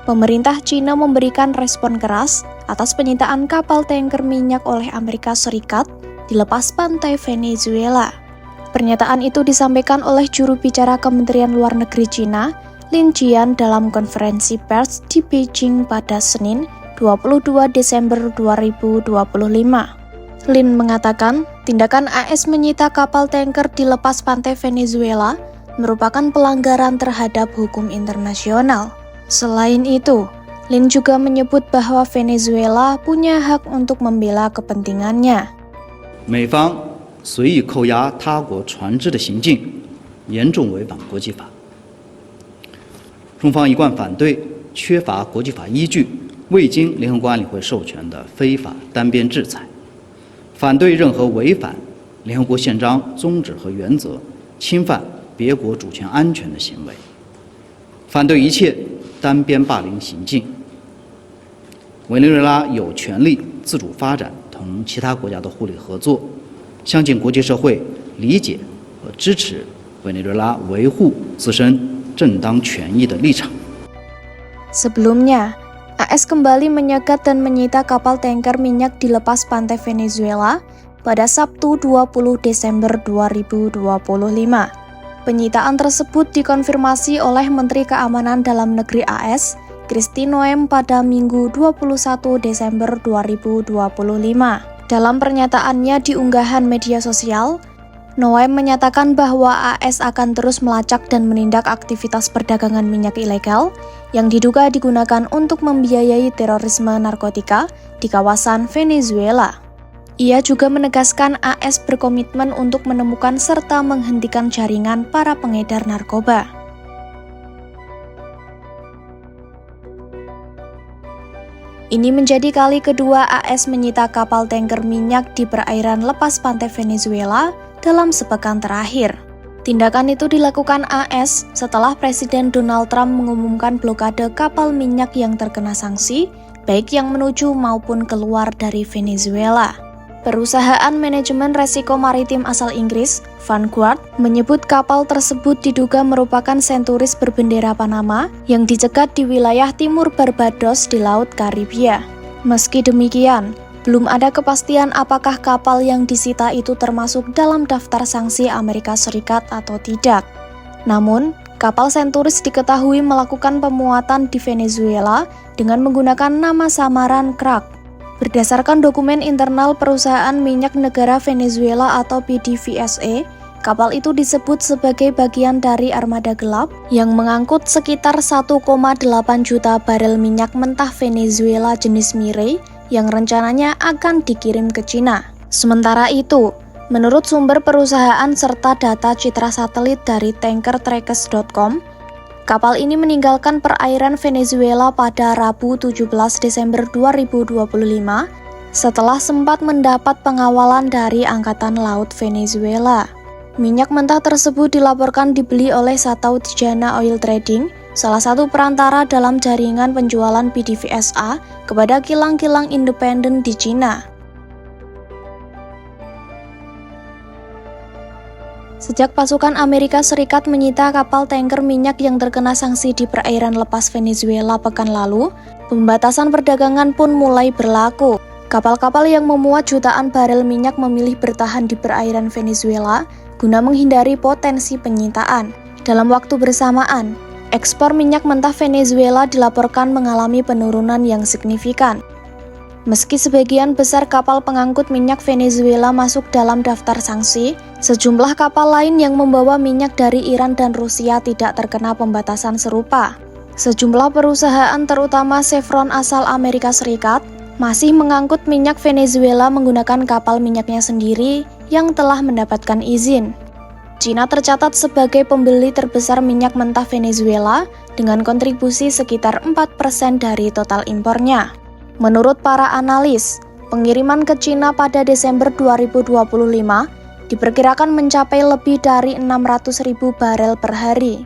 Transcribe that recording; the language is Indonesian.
Pemerintah Cina memberikan respon keras atas penyitaan kapal tanker minyak oleh Amerika Serikat di lepas pantai Venezuela. Pernyataan itu disampaikan oleh juru bicara Kementerian Luar Negeri Cina, Lin Jian, dalam konferensi pers di Beijing pada Senin, 22 Desember 2025. Lin mengatakan, tindakan AS menyita kapal tanker di lepas pantai Venezuela merupakan pelanggaran terhadap hukum internasional. Selain itu, Lin juga menyebut bahwa Venezuela punya hak untuk membela kepentingannya. 美方随意扣押他国船只的行径严重违反国际法。中方一贯反对缺乏国际法依据、未经联合国安理会授权的非法单边制裁，反对任何违反联合国宪章宗旨和原则、侵犯别国主权安全的行为，反对一切单边霸凌行径。委内瑞拉有权利自主发展同其他国家的互利合作，相信国际社会理解和支持委内瑞拉维护自身正当权益的立场。 Sebelumnya, AS kembali menyegat dan menyita kapal tanker minyak di lepas pantai Venezuela pada Sabtu 20 Desember 2025. Penyitaan tersebut dikonfirmasi oleh Menteri Keamanan Dalam Negeri AS, Kristi Noem, pada Minggu 21 Desember 2025. Dalam pernyataannya di unggahan media sosial, Noem menyatakan bahwa AS akan terus melacak dan menindak aktivitas perdagangan minyak ilegal yang diduga digunakan untuk membiayai terorisme narkotika di kawasan Venezuela. Ia juga menegaskan AS berkomitmen untuk menemukan serta menghentikan jaringan para pengedar narkoba. Ini menjadi kali kedua AS menyita kapal tanker minyak di perairan lepas pantai Venezuela dalam sepekan terakhir. Tindakan itu dilakukan AS setelah Presiden Donald Trump mengumumkan blokade kapal minyak yang terkena sanksi, baik yang menuju maupun keluar dari Venezuela. Perusahaan manajemen resiko maritim asal Inggris, Vanguard, menyebut kapal tersebut diduga merupakan Centuris berbendera Panama yang dicegat di wilayah timur Barbados di Laut Karibia. Meski demikian, belum ada kepastian apakah kapal yang disita itu termasuk dalam daftar sanksi Amerika Serikat atau tidak. Namun, kapal Centuris diketahui melakukan pemuatan di Venezuela dengan menggunakan nama samaran Crack. Berdasarkan dokumen internal perusahaan minyak negara Venezuela atau PDVSA, kapal itu disebut sebagai bagian dari armada gelap yang mengangkut sekitar 1,8 juta barel minyak mentah Venezuela jenis Mirey yang rencananya akan dikirim ke Cina. Sementara itu, menurut sumber perusahaan serta data citra satelit dari tankertrackers.com, kapal ini meninggalkan perairan Venezuela pada Rabu 17 Desember 2025 setelah sempat mendapat pengawalan dari Angkatan Laut Venezuela. Minyak mentah tersebut dilaporkan dibeli oleh Sataudijana Oil Trading, salah satu perantara dalam jaringan penjualan PDVSA kepada kilang-kilang independen di Cina. Sejak pasukan Amerika Serikat menyita kapal tanker minyak yang terkena sanksi di perairan lepas Venezuela pekan lalu, pembatasan perdagangan pun mulai berlaku. Kapal-kapal yang memuat jutaan barel minyak memilih bertahan di perairan Venezuela guna menghindari potensi penyitaan. Dalam waktu bersamaan, ekspor minyak mentah Venezuela dilaporkan mengalami penurunan yang signifikan. Meski sebagian besar kapal pengangkut minyak Venezuela masuk dalam daftar sanksi, sejumlah kapal lain yang membawa minyak dari Iran dan Rusia tidak terkena pembatasan serupa. Sejumlah perusahaan terutama Chevron asal Amerika Serikat masih mengangkut minyak Venezuela menggunakan kapal minyaknya sendiri yang telah mendapatkan izin. Cina tercatat sebagai pembeli terbesar minyak mentah Venezuela dengan kontribusi sekitar 4% dari total impornya. Menurut para analis, pengiriman ke Cina pada Desember 2025 diperkirakan mencapai lebih dari 600.000 barel per hari.